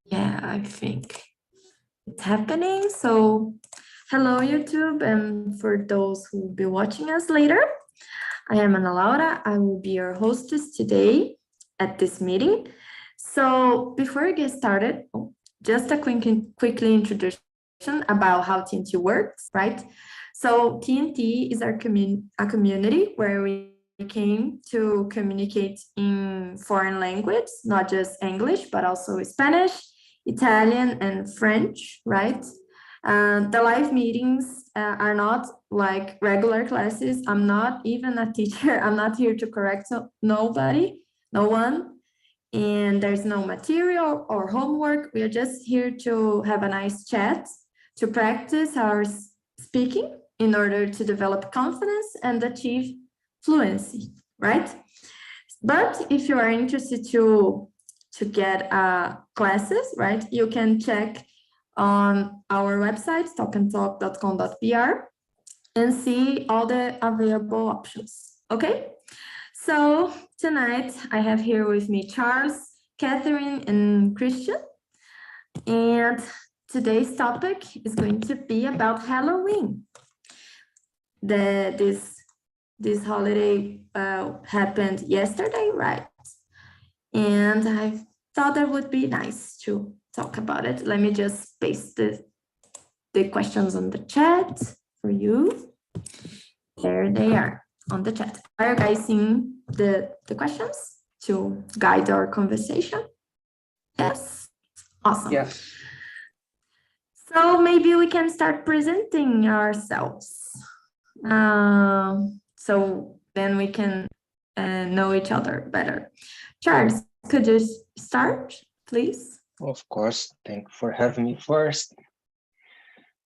Yeah, I think it's happening. So, hello, YouTube, and for those who will be watching us later, I am Ana Laura. I will be your hostess today at this meeting. So, before we get started, just a quickly introduction about how TNT works, right? So, TNT is a community where we came to communicate in foreign language, not just English, but also Spanish, Italian, and French, right? The live meetings are not like regular classes. I'm not even a teacher. I'm not here to correct nobody, no one. And there's no material or homework. We are just here to have a nice chat, to practice our speaking in order to develop confidence and achieve fluency, right? But if you are interested to get classes, right, you can check on our website, talkandtalk.com.br, and see all the available options. Okay? So tonight I have here with me Charles, Catherine, and Christian. And today's topic is going to be about Halloween. This holiday happened yesterday, right? And I thought that would be nice to talk about it. Let me just paste the questions on the chat for you. There they are on the chat. Are you guys seeing the questions to guide our conversation? Yes? Awesome. Yeah. So maybe we can start presenting ourselves. So then we can know each other better. Charles, could you start, please? Of course. Thank you for having me first.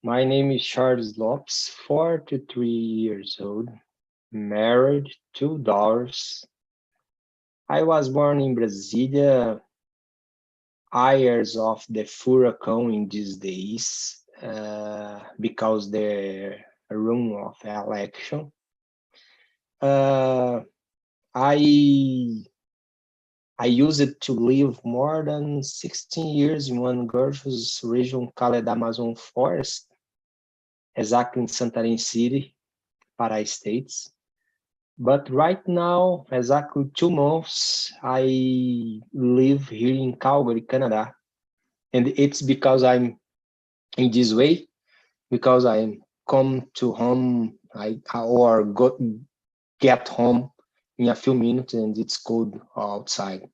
My name is Charles Lopes, 43 years old, married, 2 daughters. I was born in Brasilia, years of the furacão in these days, because the room of election. I used to live more than 16 years in one gorgeous region called the Amazon Forest, exactly in Santarém City, Pará States. But right now, exactly 2 months, I live here in Calgary, Canada. And it's because I'm in this way, because I come to home or get home in a few minutes and it's cold outside.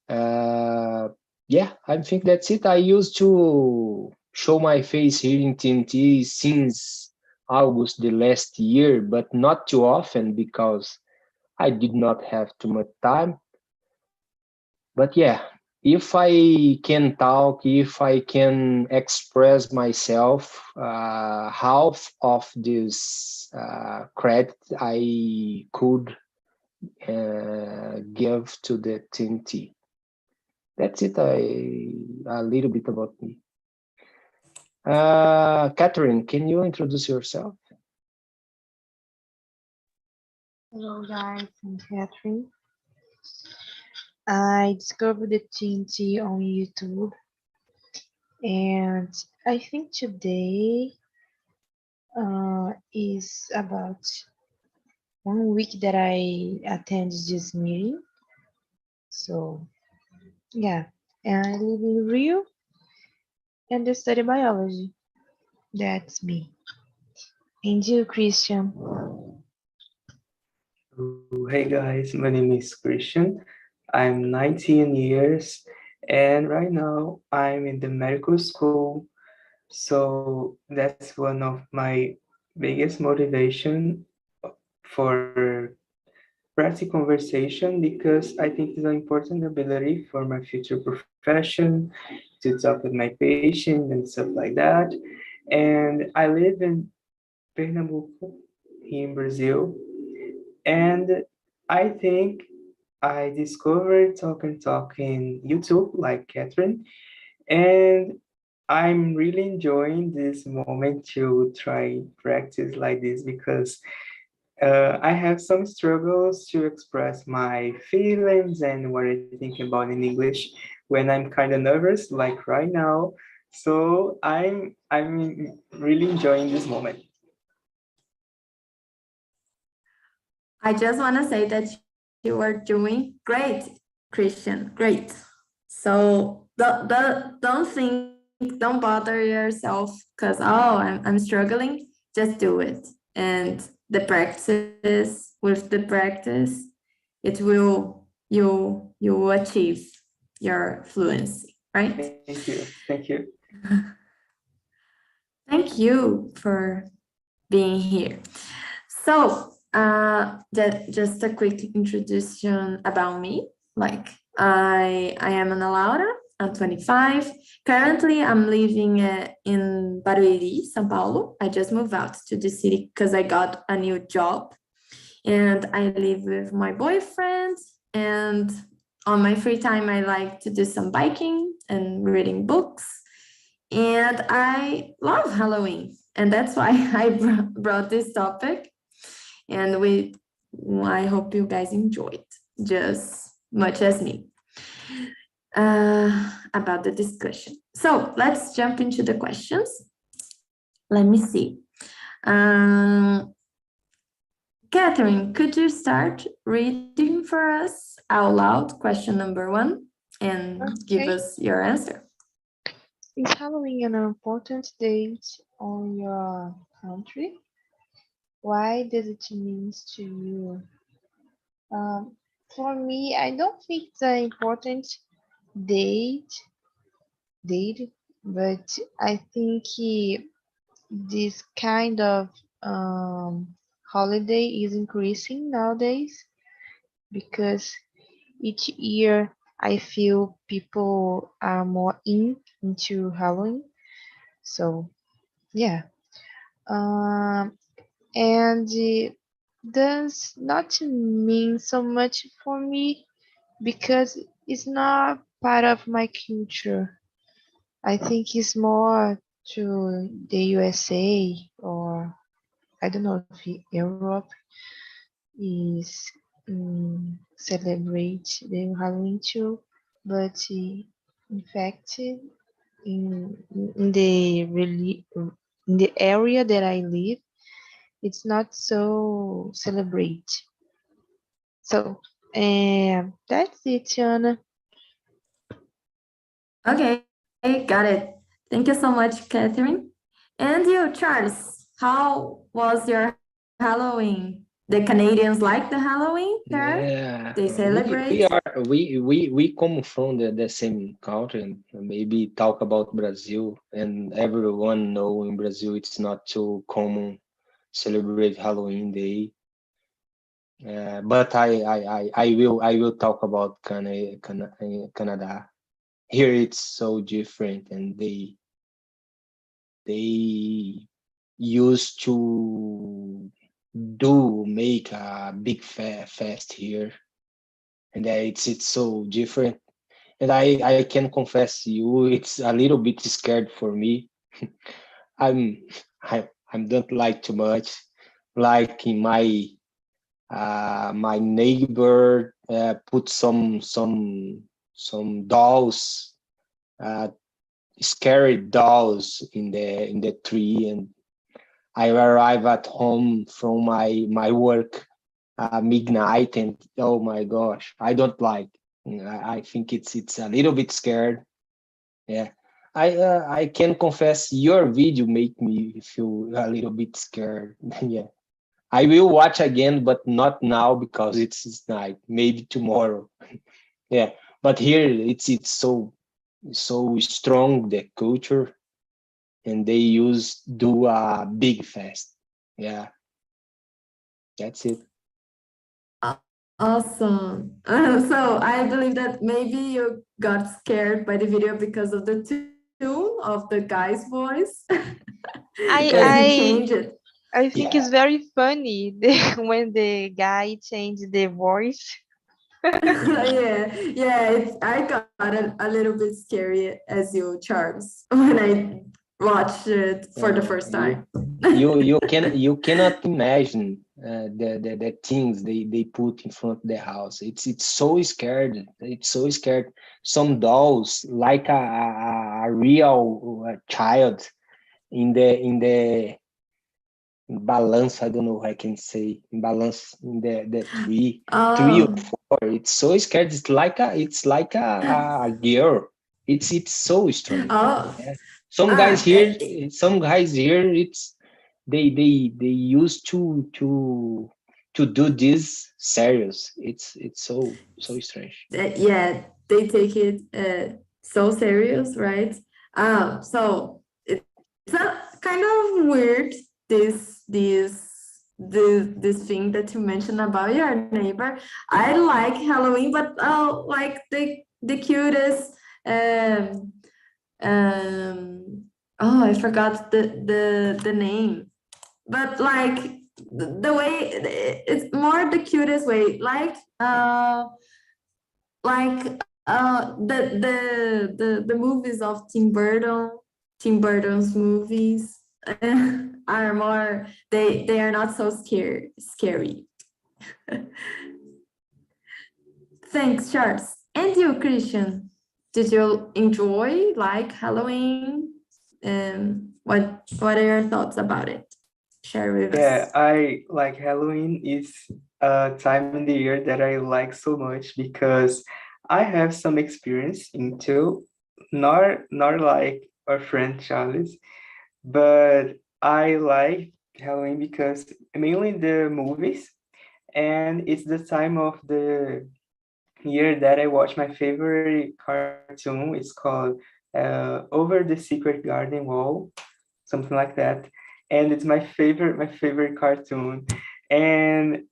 Yeah, I think that's it. I used to show my face here in TNT since August the last year, but not too often because I did not have too much time. But yeah, if I can talk, if I can express myself, half of this credit I could give to the TNT. That's it. A little bit about me. Catherine, can you introduce yourself? Hello guys, I'm Catherine. I discovered the TNT on YouTube, and I think today is about 1 week that I attended this meeting. So yeah, and I live in Rio and I study biology. That's me. And you, Christian? Hey guys, my name is Christian. I'm 19 years and right now I'm in the medical school. So that's one of my biggest motivation for practice conversation because I think it's an important ability for my future profession to talk with my patient and stuff like that. And I live in Pernambuco, in Brazil. And I think I discovered Talk and Talk in YouTube, like Catherine, and I'm really enjoying this moment to try practice like this because I have some struggles to express my feelings and what I think about in English when I'm kind of nervous, like right now. So I'm really enjoying this moment. I just want to say that you are doing great, Christian. Great. So don't bother yourself because I'm struggling. Just do it, and with the practice, it will you will achieve your fluency, right? Thank you. Thank you for being here. So, just a quick introduction about me. Like, I am Ana Laura. I'm 25. Currently, I'm living in Barueri, São Paulo. I just moved out to the city because I got a new job, and I live with my boyfriend. And on my free time, I like to do some biking and reading books. And I love Halloween, and that's why I brought this topic. And I hope you guys enjoyed just much as me about the discussion. So let's jump into the questions. Let me see. Catherine, could you start reading for us out loud question number 1 and give us your answer? Is Halloween an important date on your country? Why does it mean to you? For me, I don't think it's an important date, but I think this kind of holiday is increasing nowadays because each year I feel people are more into Halloween. So yeah, and it does not mean so much for me because it's not part of my culture. I think it's more to the USA, or I don't know if Europe is celebrate the Halloween too, but in fact, in the area that I live, it's not so celebrate. So, that's it, Tiana. Okay, got it. Thank you so much, Catherine. And you, Charles, how was your Halloween? The Canadians like the Halloween there? Yeah, They celebrate? we come from the same country, and maybe talk about Brazil, and everyone know in Brazil it's not too common celebrate Halloween Day. But I will talk about Canada. Here it's so different, and they used to make a big fest here, and it's so different. And I can confess to you, it's a little bit scared for me. I'm I don't like too much. Like in my neighbor put some dolls, scary dolls in the tree, and I arrive at home from my work midnight, and oh my gosh, I don't like. I think it's a little bit scared. Yeah, I can confess your video make me feel a little bit scared. Yeah, I will watch again, but not now because it's night. Maybe tomorrow. Yeah, but here it's so strong, the culture, and they do a big fest. Yeah, that's it. Awesome. So I believe that maybe you got scared by the video because of the tune of the guy's voice. Because he changed it. I think it's very funny when the guy changed the voice. I got a little bit scary as you, Charles, when I watched it for the first time. You cannot imagine the things they put in front of the house. It's so scared. It's so scared. Some dolls like a real child in the balance. I don't know how I can say in balance in the three or Oh, four. It's so scared. It's like a girl. It's so strange. oh, Yeah. Some guys ah, here, some guys here, it's they used to do this serious. It's so strange. yeah, they take it so serious, right? So it's a kind of weird this thing that you mentioned about your neighbor. I like Halloween, but like the cutest um oh, I forgot the name, but like the way it's more the cutest way, like the movies of Tim Burton's movies are more, they are not so scary. Thanks, Charles. And you, Christian, did you enjoy like Halloween? What are your thoughts about it? Share with Yeah, us. I like Halloween is a time in the year that I like so much because I have some experience into not like our friend Charles, but I like Halloween because mainly the movies, and it's the time of the year that I watch my favorite cartoon. It's called Over the Secret Garden Wall, something like that, and it's my favorite cartoon. And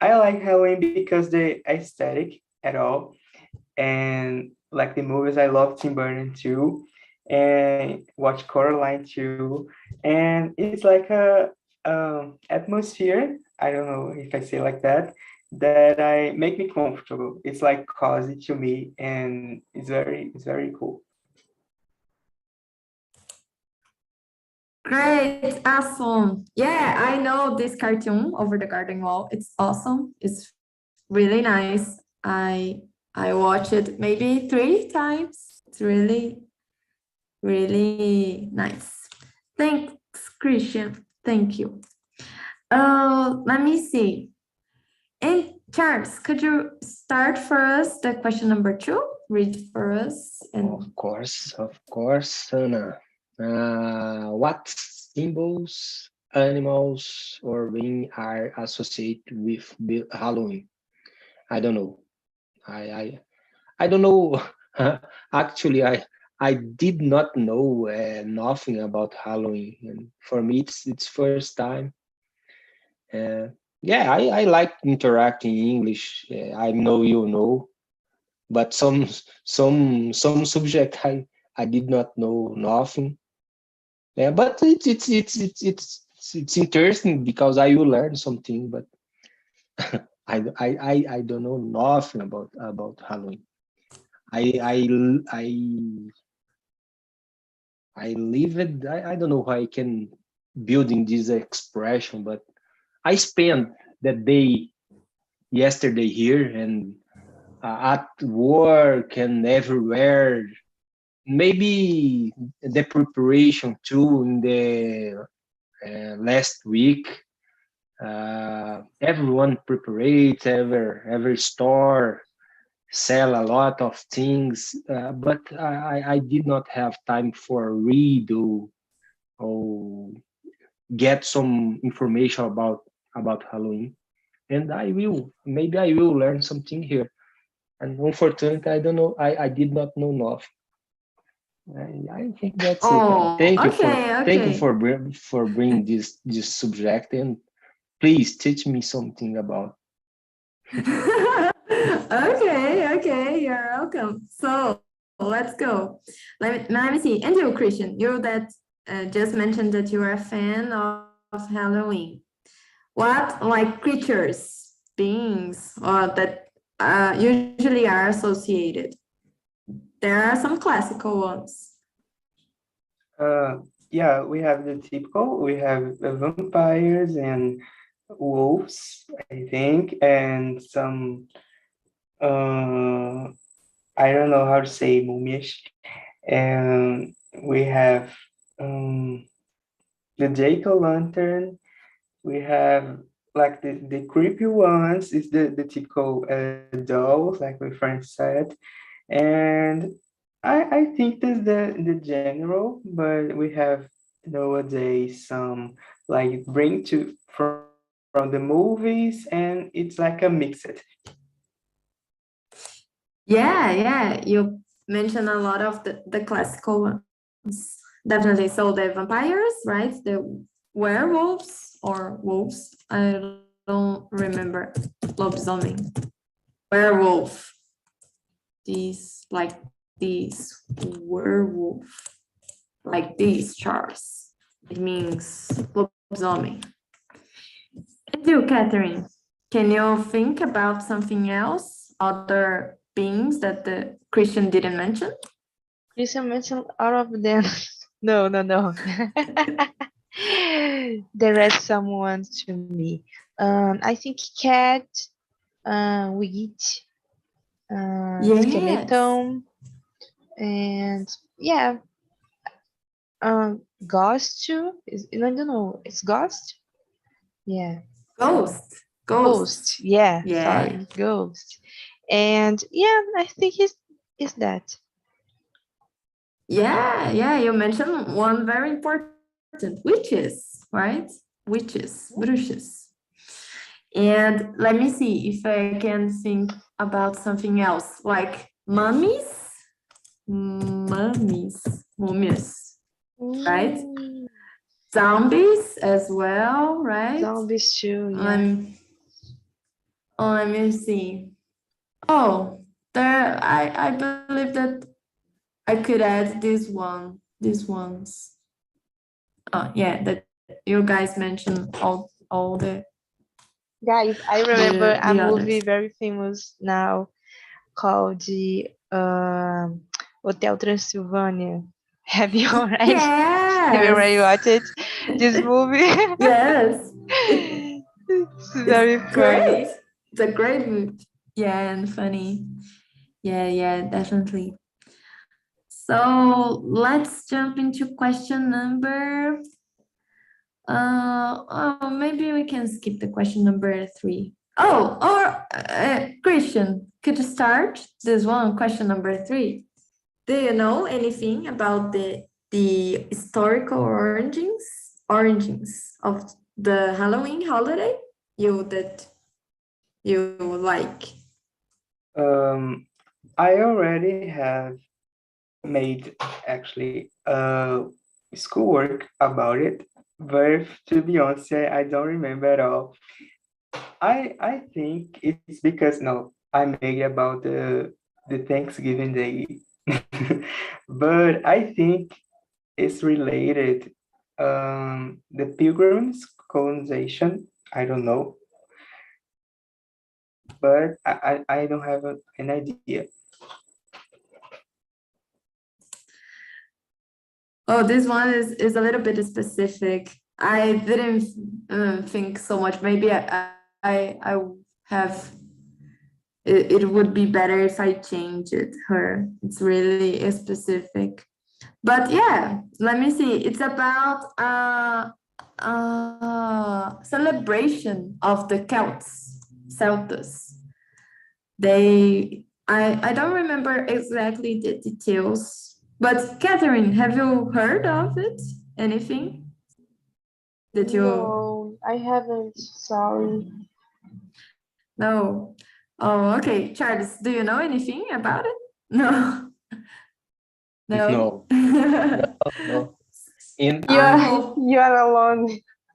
I like Halloween because the aesthetic at all, and like the movies. I love Tim Burton too, and watch Coraline too, and it's like a atmosphere, I don't know if I say like that I make me comfortable. It's like cozy to me, and it's very cool. Great, awesome. Yeah, I know this cartoon Over the Garden Wall. It's awesome. It's really nice. I watched it maybe 3 times. It's really nice. Thanks, Christian. Thank you. Let me see. And Charles, could you start for us the question number 2? Read for us. And Of course, Anna. What symbols, animals, or being are associated with Halloween? I don't know. I don't know. Actually, I did not know nothing about Halloween, and for me, it's first time. Uh, yeah, I like interacting in English. I know you know, but some subject I did not know nothing. Yeah, but it's interesting because I will learn something, but I don't know nothing about Halloween. I I I I live it. I don't know how I can building this expression, but I spent the day yesterday here and at work and everywhere. Maybe the preparation too in the last week. Everyone prepares, every store sell a lot of things, but I did not have time for read or get some information about Halloween. And maybe I will learn something here. And unfortunately, I don't know. I did not know enough. I think that's it. oh, okay, Thank you okay. for bringing this subject, and please teach me something about. Okay, you're welcome. So let's go. Let me see. And you, Christian, you that just mentioned that you are a fan of Halloween. What like creatures, beings, or that usually are associated? There are some classical ones. Yeah, we have the typical. We have the vampires and wolves, I think, and some I don't know how to say múmias. And we have the jack-o'-lantern. We have like the creepy ones is the typical dolls, like my friend said. And I think that's the general, but we have nowadays some like bring to from the movies, and it's like a mixed. Yeah, you mentioned a lot of the classical ones. Definitely. So the vampires, right? The werewolves or wolves. I don't remember. Lobisomem. Werewolf. These, like these werewolf. Like these, Charles. It means lobisomem. And you, Catherine, can you think about something else? Other beings that the Christian didn't mention? Christian mentioned all of them. No. There are some ones to me. I think cat, witch, Yes. skeleton, and yeah, ghost too. I don't know. It's ghost. Yeah, Ghost. Yeah, Yeah. sorry, ghost. And yeah, I think is that. Yeah, you mentioned one very important, witches, right? Witches, bruxas. And let me see if I can think about something else, like mummies, mumias, right? Mm, Zombies as well, right? zombies too. Yeah. Let me see. Oh, there, I believe that I could add these ones. Oh, yeah, that you guys mentioned all Guys, I remember a the movie others. very famous now called the Hotel Transylvania. Have you already Yes, watched it? This movie? yes, It's it's very great. funny. It's a great movie. Yeah, and funny. Yeah, definitely. So let's jump into question number. Maybe we can skip the question number 3. Oh, or Christian, could you start this one, question number 3? Do you know anything about the historical origins of the Halloween holiday? That you like? I already have made actually schoolwork about it, but to be honest, I don't remember at all. I think it's because no, I made about the Thanksgiving Day, but I think it's related. The Pilgrims colonization. I don't know, but I don't have an idea. Oh, this one is a little bit specific. I didn't think so much. Maybe I have. It would be better if I change it. Her. It's really specific. But yeah, let me see. It's about celebration of the Celtas. I don't remember exactly the details, but Catherine, have you heard of it? Anything that you No, I haven't. Sorry. know? Oh, okay. Charles, do you know anything about it? No. No. No, no. In You're Oh, you're alone.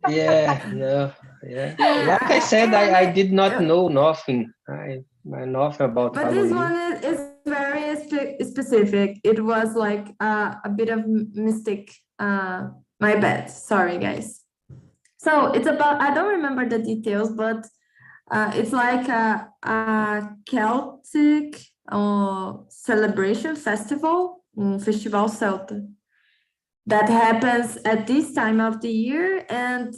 yeah, no, yeah. yeah. Like I said, I did not know nothing. I nothing about But this Halloween. one is very specific. It was like a bit of mistake. My bad. Sorry, guys. So it's about, I don't remember the details, but it's like a Celtic celebration festival, Festival Celta. that happens at this time of the year and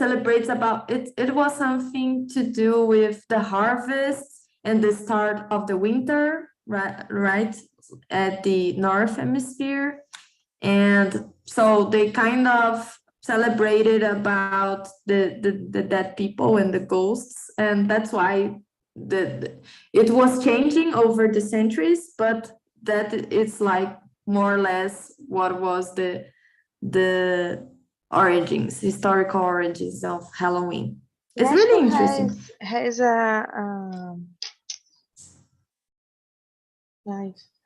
celebrates about it. It was something to do with the harvest and the start of the winter, right at the North Hemisphere. And so they kind of celebrated about the dead people and the ghosts, and that's why it was changing over the centuries, but that it's like more or less what was the origins, historical origins of Halloween. It's really interesting. Has a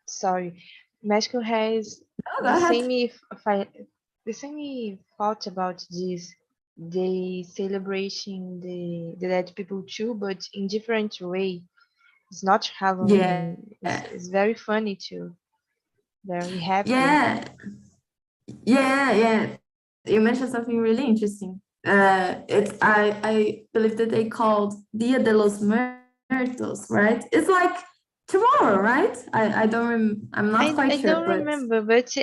sorry, Mexico has Oh, go the ahead. same thought about this. They celebrating the dead people too, but in different way. It's not Halloween. Yeah. It's very funny too. Very happy. Yeah. You mentioned something really interesting. I believe that they called Dia de los Muertos, right? It's like tomorrow, right? I'm not quite I sure, don't but remember, but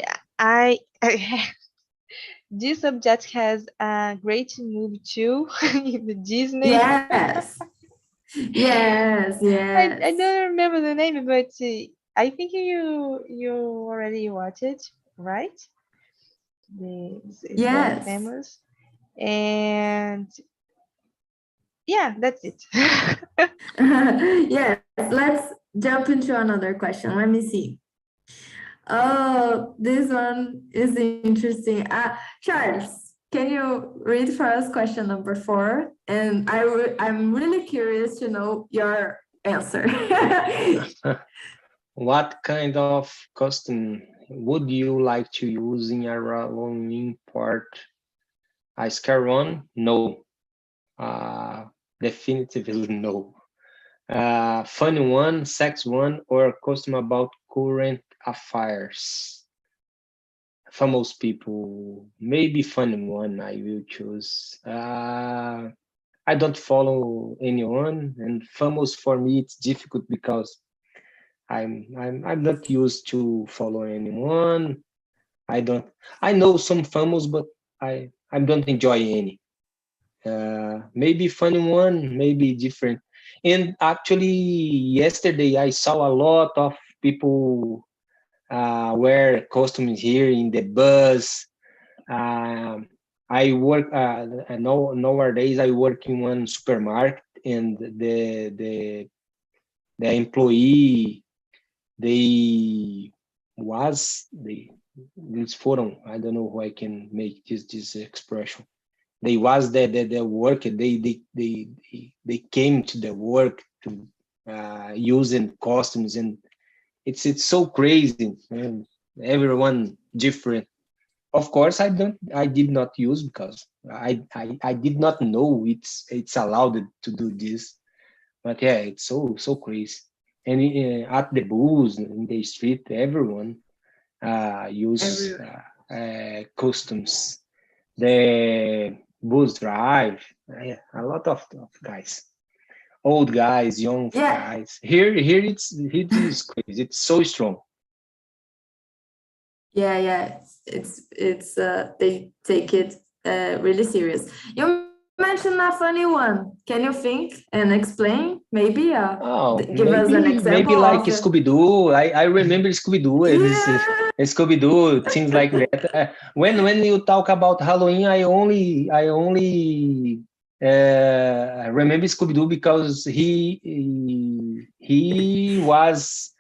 this subject has a great movie too in the Disney. yes. I don't remember the name, but I think you already watched it, right? It's very Yes. famous, and yeah, that's it. Yes, let's jump into another question. Let me see. Oh, this one is interesting. Charles, can you read for us question number 4? And I'm really curious to know your answer. What kind of costume would you like to use in a Halloween part? A scare one? No. Definitively no. Funny one, sex one, or a costume about current affairs? Famous people, maybe funny one I will choose. I don't follow anyone, and famous for me it's difficult because I'm not used to follow anyone. I know some famous, but I don't enjoy any. Maybe funny one, maybe different. And actually, yesterday I saw a lot of people wear costumes here in the bus. I work nowadays. I work in one supermarket, and the employee eles foram, I don't know how I can make this expression. They was the work. They came to the work to using costumes, and it's so crazy, and everyone different. Of course, I did not use because I did not know it's allowed to do this. But yeah, it's so crazy. And at the booths in the street, everyone use costumes. The bus drive, yeah, a lot of guys, old guys, young guys. Here it is crazy. It's so strong. Yeah. It's they take it really serious. You mentioned a funny one. Can you think and explain? Maybe give us an example. Maybe like Scooby-Doo. I remember Scooby-Doo. Scooby-Doo, things like that. When you talk about Halloween, I only remember Scooby-Doo because he was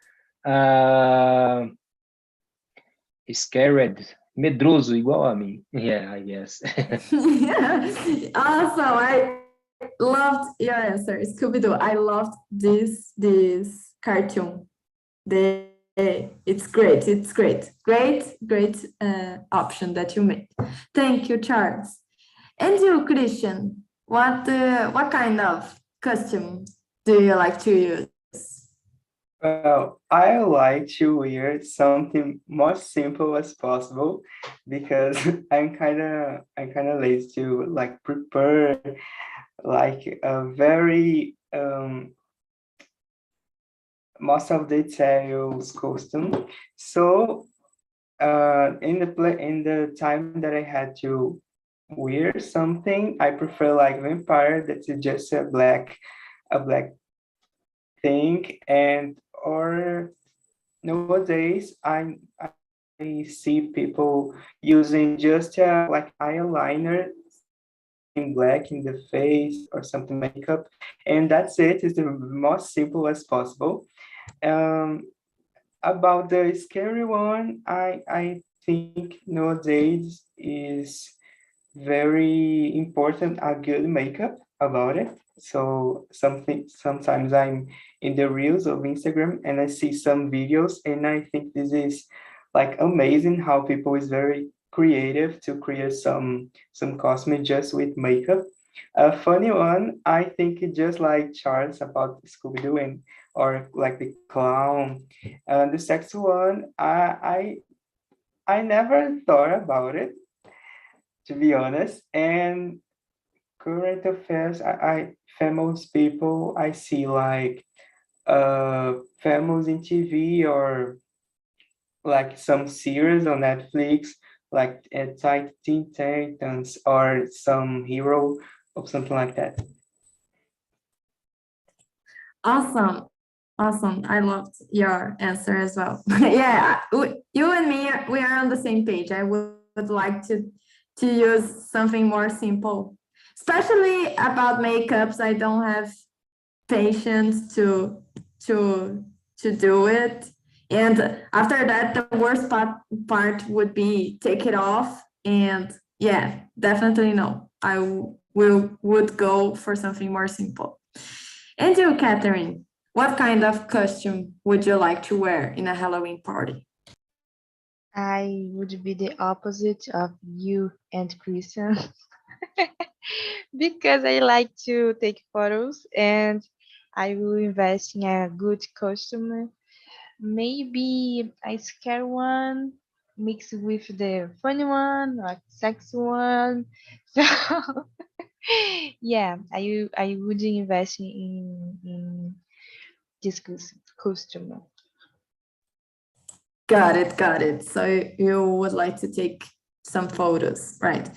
scared, medroso, igual a mim. Yeah, I guess. Awesome. I loved your answer, Scooby-Doo. I loved this cartoon. It's great. Great option that you made. Thank you, Charles. And you, Christian, what kind of costume do you like to use? Well, I like to wear something most simple as possible because I'm kind of lazy to like prepare like a very most of the details costume. So in the time that I had to wear something, I prefer like vampire. That's just a black thing, and or nowadays I see people using just like eyeliner in black in the face or something makeup, and that's it. It's the most simple as possible. Um, about the scary one, I think nowadays is very important a good makeup about it. So sometimes I'm in the reels of Instagram and I see some videos and I think this is like amazing how people is very creative to create some costume just with makeup. A funny one, I think it just like Charles about Scooby-Doo and or like the clown. The sex one, I never thought about it, to be honest. And current affairs, I famous people I see like famous in TV or like some series on Netflix, like Teen Titans or some hero or something like that. Awesome. Awesome. I loved your answer as well. Yeah, you and me, we are on the same page. I would like to use something more simple, especially about makeups. I don't have patience to do it. And after that, the worst part would be take it off. And yeah, definitely no. I would go for something more simple. And you, Catherine, what kind of costume would you like to wear in a Halloween party? I would be the opposite of you and Christian because I like to take photos and I will invest in a good costume. Maybe a scary one mixed with the funny one or sexy one. So yeah, I would invest in this costume. Got it, got it. So you would like to take some photos, right?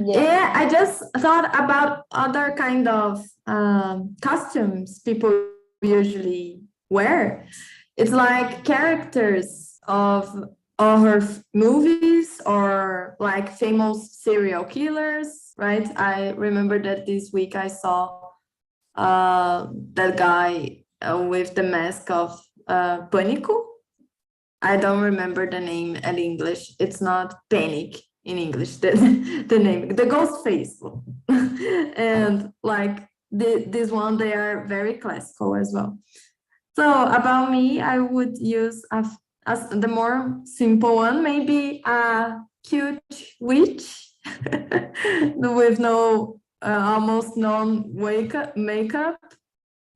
Yeah, I just thought about other kind of costumes people usually wear. It's like characters of horror movies or like famous serial killers, right? I remember that this week I saw that guy with the mask of Pânico. I don't remember the name in English. It's not Panic in English, the name, the ghost face. And like this one, they are very classical as well. So about me, I would use as the more simple one, maybe a cute witch with no almost no makeup,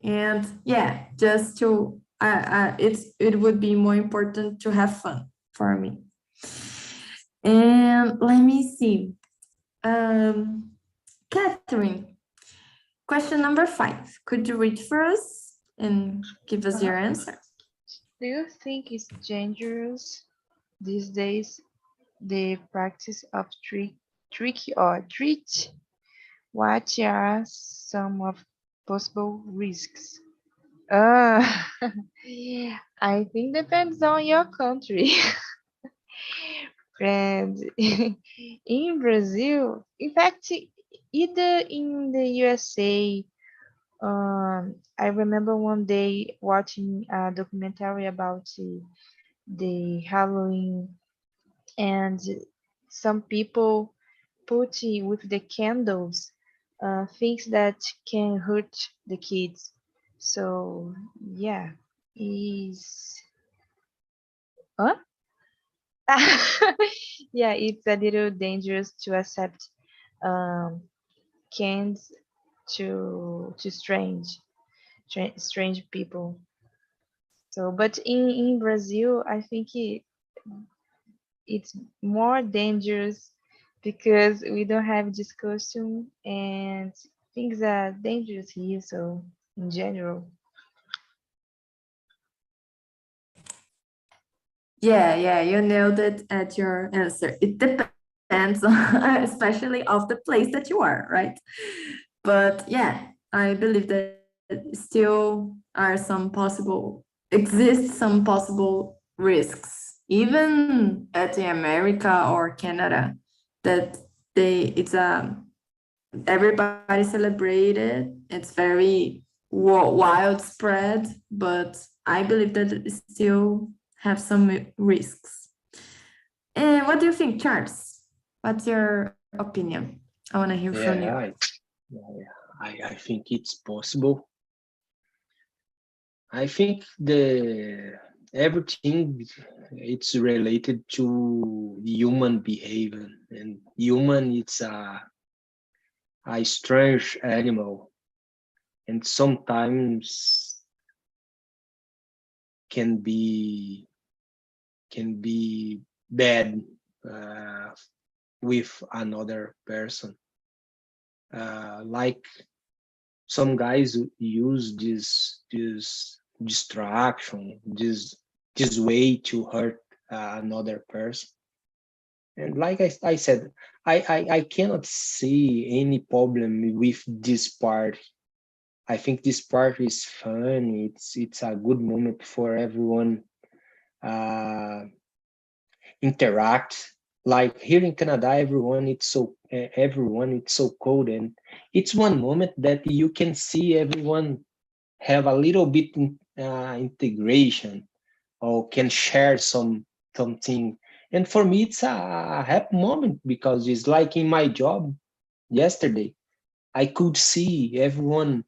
and yeah, just to it would be more important to have fun for me. And let me see, Catherine, question number 5. Could you read for us and give us your answer? Do you think it's dangerous these days the practice of trick or treat? What are some of possible risks? I think depends on your country. And in Brazil, in fact, either in the USA, I remember one day watching a documentary about the Halloween, and some people put with the candles things that can hurt the kids. So yeah, is huh? Yeah, it's a little dangerous to accept um, cans to strange people. So, but in Brazil, I think it's more dangerous because we don't have this costume and things are dangerous here. So, in general, Yeah, you nailed it at your answer. It depends on, especially of the place that you are, right? But yeah, I believe that still are exist some possible risks, even at the America or Canada, that it's everybody celebrated. It's very widespread, but I believe that it still have some risks. And what do you think, Charles? What's your opinion? I want to hear from you. I think it's possible. I think everything it's related to human behavior, and human it's a strange animal, and sometimes can be bad with another person. Like some guys use this distraction, this way to hurt another person. And like I said, I cannot see any problem with this part. I think this part is fun. It's a good moment for everyone interact. Like here in Canada, everyone it's so cold, and it's one moment that you can see everyone have a little bit integration or can share something. And for me, it's a happy moment because it's like in my job yesterday, I could see everyone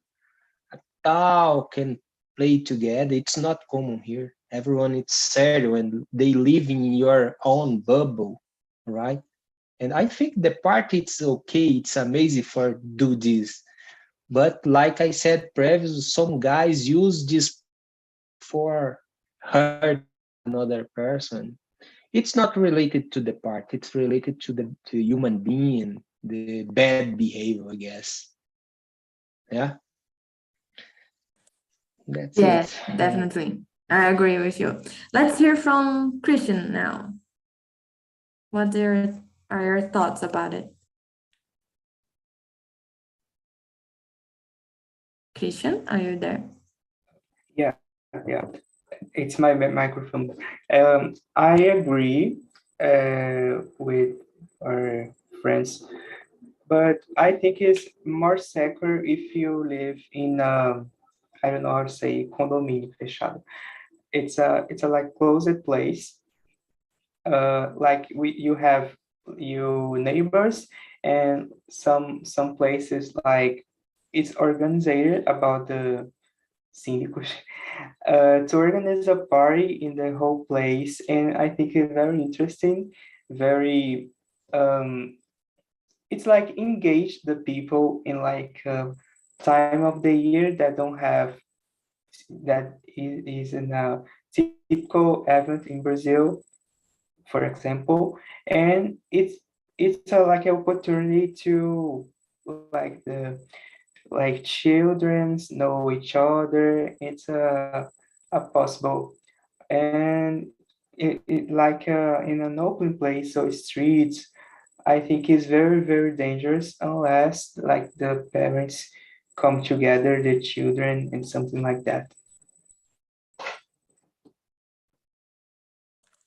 talk and play together. It's not common here. Everyone is serious and they live in your own bubble, right? And I think the part it's okay, it's amazing for do this. But like I said previously, some guys use this for hurt another person. It's not related to the part, it's related to the human being, the bad behavior, I guess. Yeah. That's Yeah, it. definitely. I agree with you. Let's hear from Christian now. What are your thoughts about it? Christian, are you there? Yeah. It's my microphone. I agree with our friends, but I think it's more secure if you live in I don't know how to say condomínio fechado. It's a like closed place. Like you have you neighbors and some places like it's organized about the síndicos to organize a party in the whole place, and I think it's very interesting, very it's like engage the people in like time of the year that don't have that is in a typical event in Brazil, for example, and it's a, like an opportunity to like the like children know each other. It's a possible, and it like in an open place, so streets, I think is very dangerous unless like the parents come together, the children, and something like that.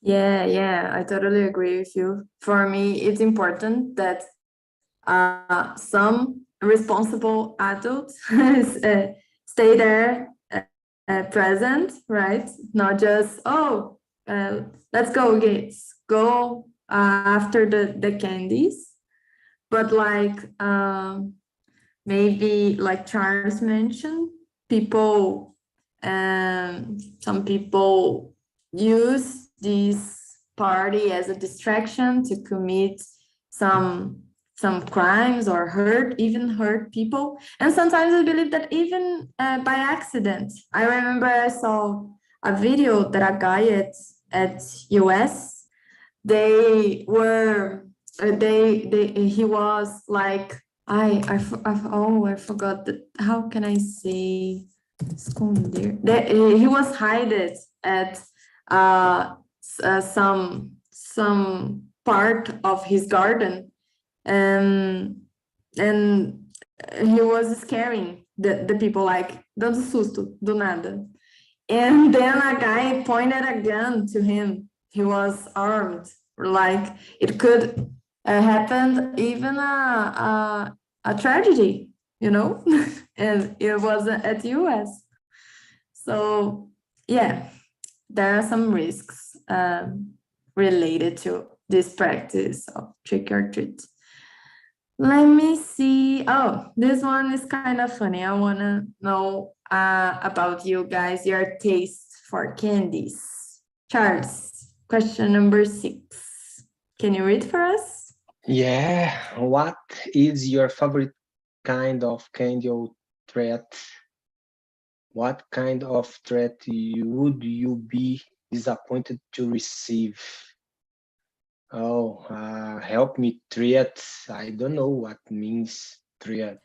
Yeah, I totally agree with you. For me, it's important that some responsible adults stay there present, right? Not just, oh, let's go, kids, go after the candies. But like maybe like Charles mentioned, some people use this party as a distraction to commit some crimes or even hurt people. And sometimes I believe that even by accident. I remember I saw a video that a guy at US, they were he was like I forgot that, how can I say esconder? He was hidden at some part of his garden, and he was scaring the people, like, dando susto, do nada. And then a guy pointed a gun to him. He was armed. Like, it could happen even a tragedy, you know? And it was at US. So, yeah, there are some risks related to this practice of trick or treat. Let me see. Oh, this one is kind of funny. I want to know about you guys, your taste for candies. Charles, question number 6. Can you read for us? Yeah, what is your favorite kind of candy or treat? What kind of treat would you be disappointed to receive? Oh, help me, treat. I don't know what means treat.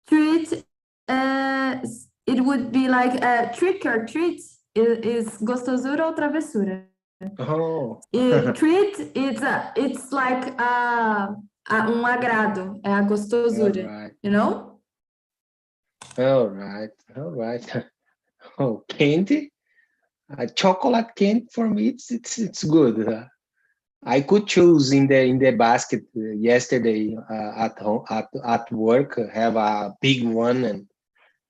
Treat, it would be like a trick or treat is gostosura ou travessura. Oh, Treat, it's like agrado, é a all gostosura, right, you know? all right, all right. Oh, candy? Chocolate candy for me, it's good. I could choose in the basket yesterday at home at work. Have a big one, and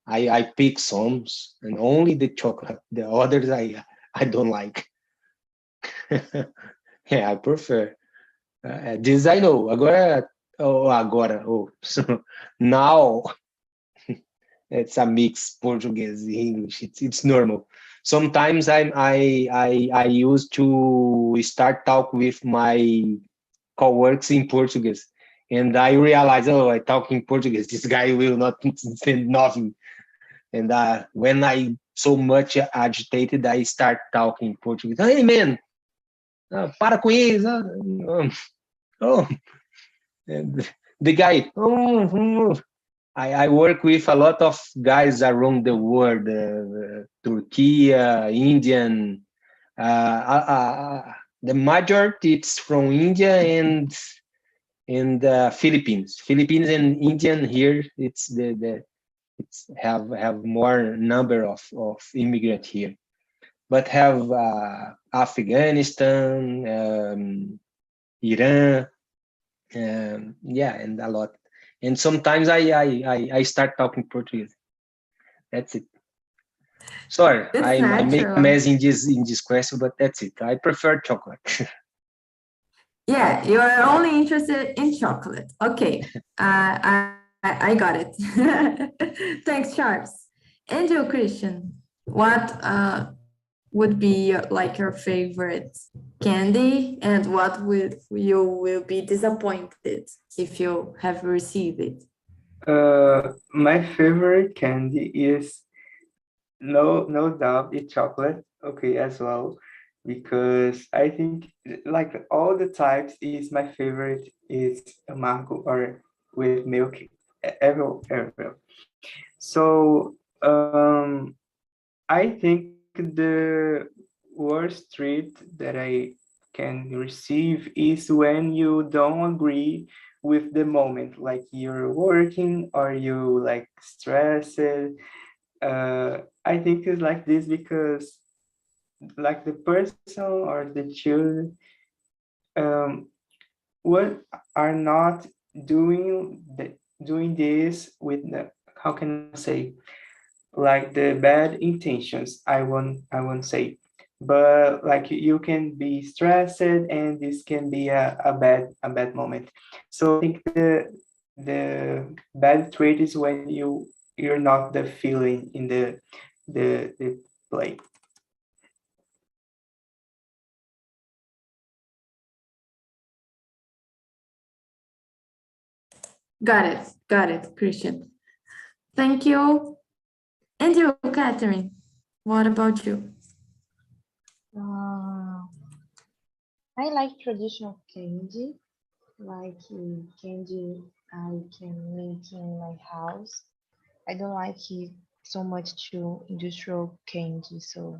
I pick some, and only the chocolate. The others I don't like. Yeah, I prefer. This I know. So now it's a mix Portuguese English. It's normal. Sometimes I used to start talk with my co-works in Portuguese, and I realize, oh, I talk in Portuguese. This guy will not understand nothing. And when I so much agitated, I start talking Portuguese. Hey man, para com isso. Oh, and the guy. I work with a lot of guys around the world, Turkey, Indian. The majority it's from India and Philippines. Philippines and Indian here. It's it's have more number of immigrant here, but have Afghanistan, Iran, yeah, and a lot. And sometimes I start talking Portuguese. That's it. Sorry, It's I make a natural. mess in this question, but that's it. I prefer chocolate. Yeah, you are only interested in chocolate. Okay, I got it. Thanks, Charles. And you, Christian, what would be like your favorite candy, and what would you will be disappointed if you have received it? My favorite candy is no doubt it's chocolate. Okay, as well, because I think like all the types is my favorite is amargo or with milk. Ever. So I think the worst treat that I can receive is when you don't agree with the moment, like you're working or you like stressed. I think it's like this because like the person or the children what are not doing this with the, how can I say, like the bad intentions. I won't say, but like you can be stressed and this can be a bad moment. So I think the bad trait is when you're not the feeling in the play. Got it, Christian. Thank you. And you, Catherine, what about you? Uh, I like traditional candy, like candy I can make in my house. I don't like it so much to industrial candy, so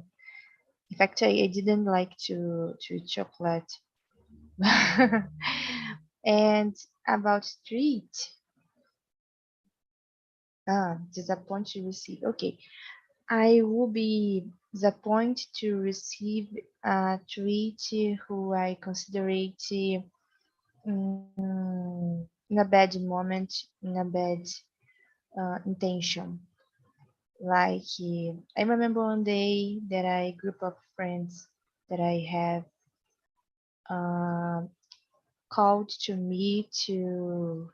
In fact, I didn't like to eat chocolate. And about treat, disappoint to receive. Okay, I will be disappointed to receive a treat who I consider it in a bad moment, in a bad intention. Like I remember one day that a group of friends that I have called to me to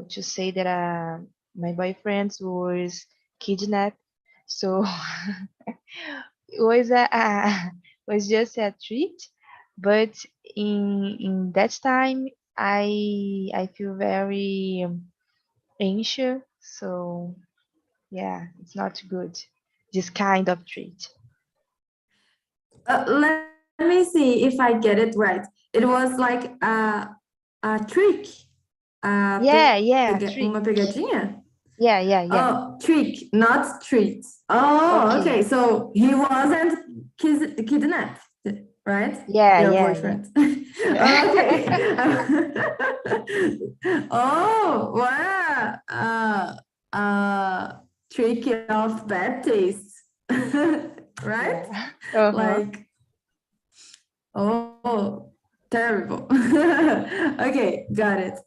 say that my boyfriend was kidnapped. So it was was just a treat, but in that time I feel very anxious. So yeah, it's not good. This kind of treat. Let me see if I get it right. It was like a trick. Yeah, Uma trick. pegadinha? Yeah. Oh, trick, not treat. Oh, okay. Okay. So he wasn't kidnapped, right? Your Yeah. boyfriend. Okay. Oh, wow. Trick of bad taste, right? Yeah. Uh-huh. Like, oh, terrible. Okay, got it.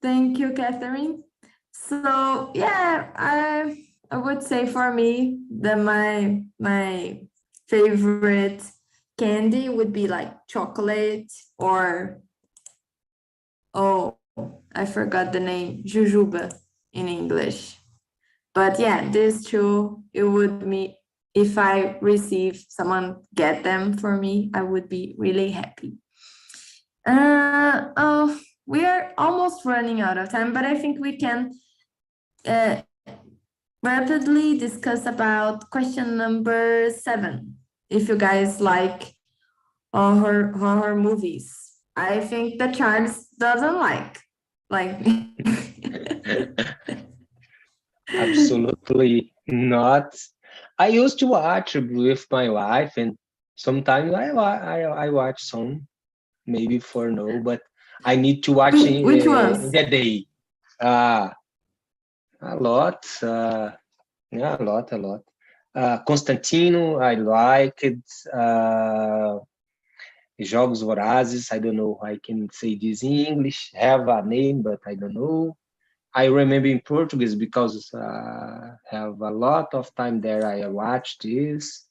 Thank you, Catherine. So yeah, I would say for me that my favorite candy would be like chocolate or oh, I forgot the name, jujuba in English. But yeah, these two, it would me if I receive someone get them for me, I would be really happy. Oh, we are almost running out of time, but I think we can uh, rapidly discuss about question number 7. If you guys like horror movies, I think that Charles doesn't like. Absolutely not. I used to watch with my wife, and sometimes I watch some, maybe for no, but I need to watch Which in ones? the day. Uh, a lot. Yeah, a lot. Constantino, I like it. Jogos Vorazes, I don't know how I can say this in English. Have a name, but I don't know. I remember in Portuguese because have a lot of time there. I watched this.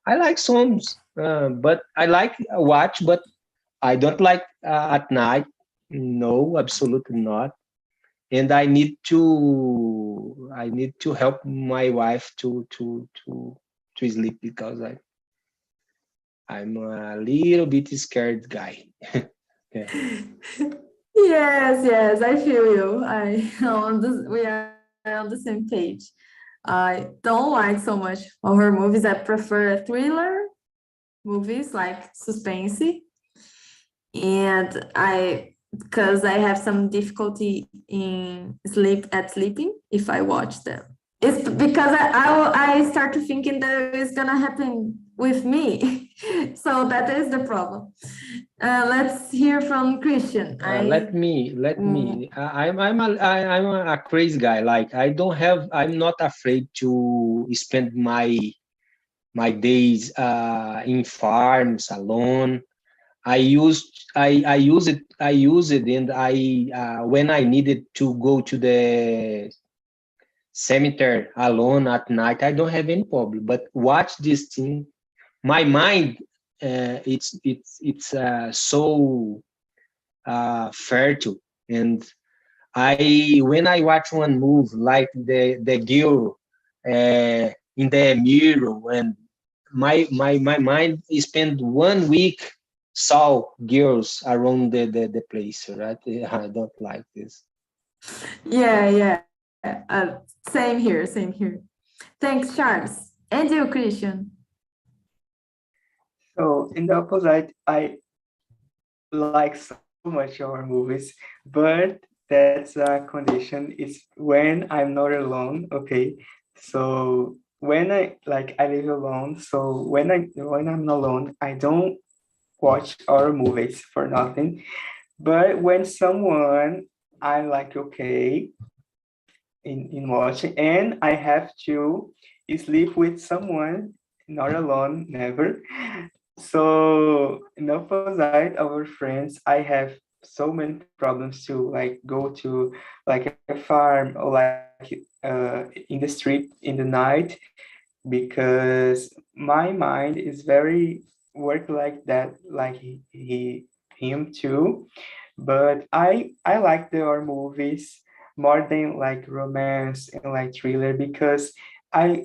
I like songs, but I like watch, but I don't like at night. No, absolutely not. And I need to help my wife to sleep because I'm a little bit scared guy. Yeah. Yes, I feel you. We are on the same page. I don't like so much horror movies. I prefer thriller movies like suspense, and because I have some difficulty in sleeping if I watch them. It's because I start to thinking that it's gonna happen with me, so that is the problem. Let's hear from Christian. Let me. I'm a crazy guy. Like I'm not afraid to spend my days in farms alone. I use it, and when I needed to go to the cemetery alone at night, I don't have any problem. But watch this thing. My mind, it's so fertile, and when I watch one move like the girl in the mirror, and my mind spend 1 week saw girls around the place, right? I don't like this. Yeah. Same here. Thanks, Charles. And you, Christian. So in the opposite, I like so much horror movies, but that's a condition. It's when I'm not alone. Okay, so when I live alone, so when I'm alone, I don't watch horror movies for nothing. But when someone I like okay in watching, and I have to sleep with someone, not alone, never. So in opposite our friends, I have so many problems to like go to like a farm or like in the street in the night, because my mind is very work like that, like him too. But I like the horror movies more than like romance and like thriller, because I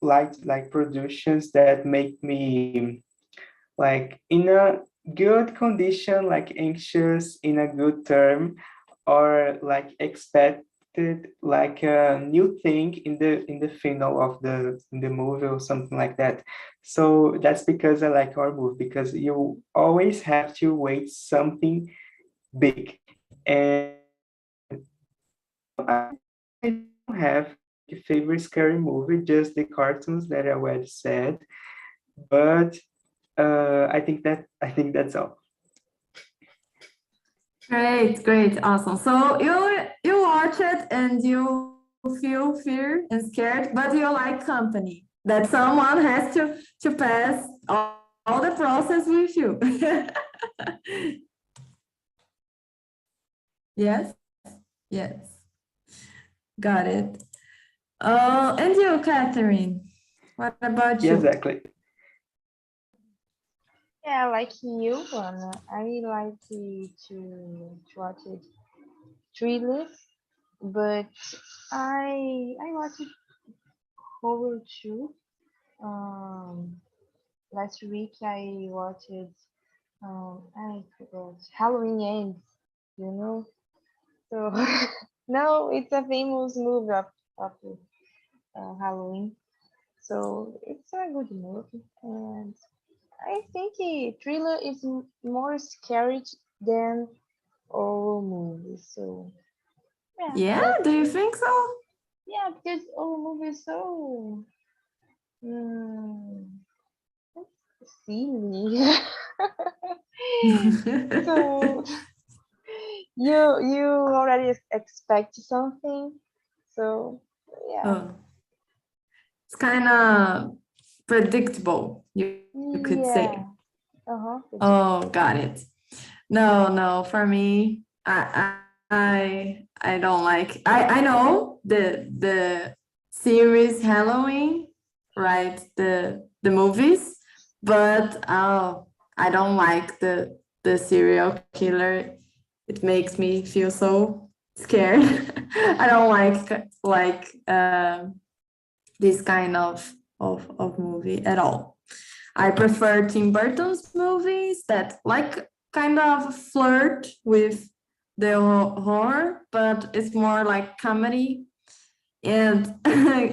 like productions that make me like in a good condition, like anxious in a good term, or like expected like a new thing in the final of the movie or something like that. So that's because I like horror movie, because you always have to wait something big. And I don't have a favorite scary movie, just the cartoons that I already said. But I think that's all. Great, great, awesome. So you watch it and you feel fear and scared, but you like company. That someone has to pass all the process with you. Yes, yes, got it. And you, Catherine, what about Yeah, you? exactly. Yeah, like you, Anna, I like to watch it thrillers, but I watched horror too. Um, Last week I watched I forgot Halloween Ends, you know. So no, it's a famous movie of Halloween. So it's a good movie, and I think thriller is more scary than horror movies. So yeah, Yeah, that's do you think so? yeah, because horror movies so mm, silly. So you already expect something. So yeah, Oh, it's kind of predictable, you could say. yeah, uh-huh. Oh, got it. No, no, for me, I don't like. I know the series Halloween, right? The movies, but I don't like the serial killer. It makes me feel so scared. I don't like this kind of movie at all. I prefer Tim Burton's movies that like kind of flirt with the horror, but it's more like comedy. And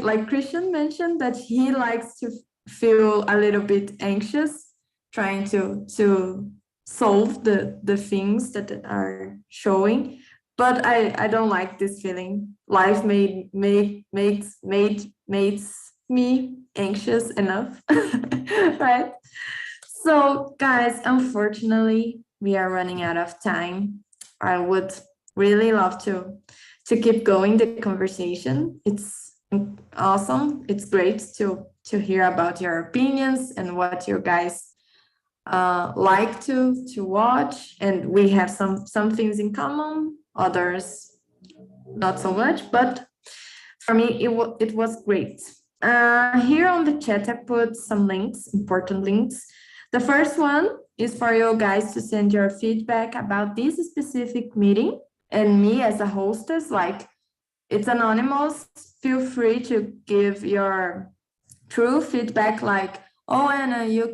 like Christian mentioned that he likes to feel a little bit anxious, trying to solve the things that are showing. But I don't like this feeling. Life makes me anxious enough, right? So, guys, unfortunately, we are running out of time. I would really love to keep going the conversation. It's awesome. It's great to hear about your opinions and what you guys like to watch. And we have some things in common, others not so much. But for me, it was great. Here on the chat, I put some links, important links. The first one is for you guys to send your feedback about this specific meeting, and me as a hostess, like it's anonymous. Feel free to give your true feedback, like, oh, Anna, you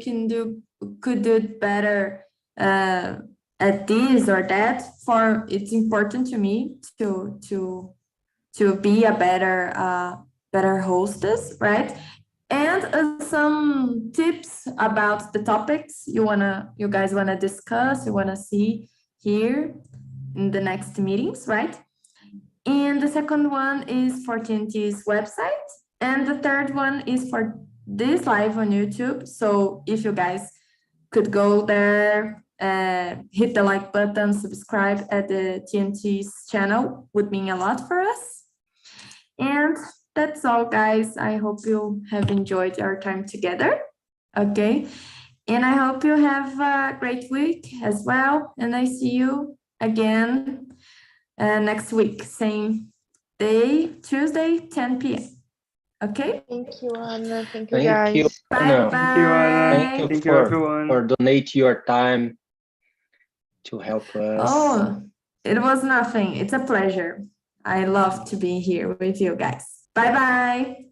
could do it better at this or that. For it's important to me to be a better hostess, right? And some tips about the topics you guys wanna discuss, you wanna see here in the next meetings, right? And the second one is for TNT's website. And the third one is for this live on YouTube. So if you guys could go there, hit the like button, subscribe at the TNT's channel, would mean a lot for us. And that's all, guys. I hope you have enjoyed our time together. Okay. And I hope you have a great week as well. And I see you again next week, same day, Tuesday, 10 p.m. Okay? Thank you, Anna. Thank you, Thank guys. you, Anna. Bye-bye. Thank you, Anna. Thank you Thank you, everyone. for donate your time to help us. Oh, it was nothing. It's a pleasure. I love to be here with you guys. Bye-bye.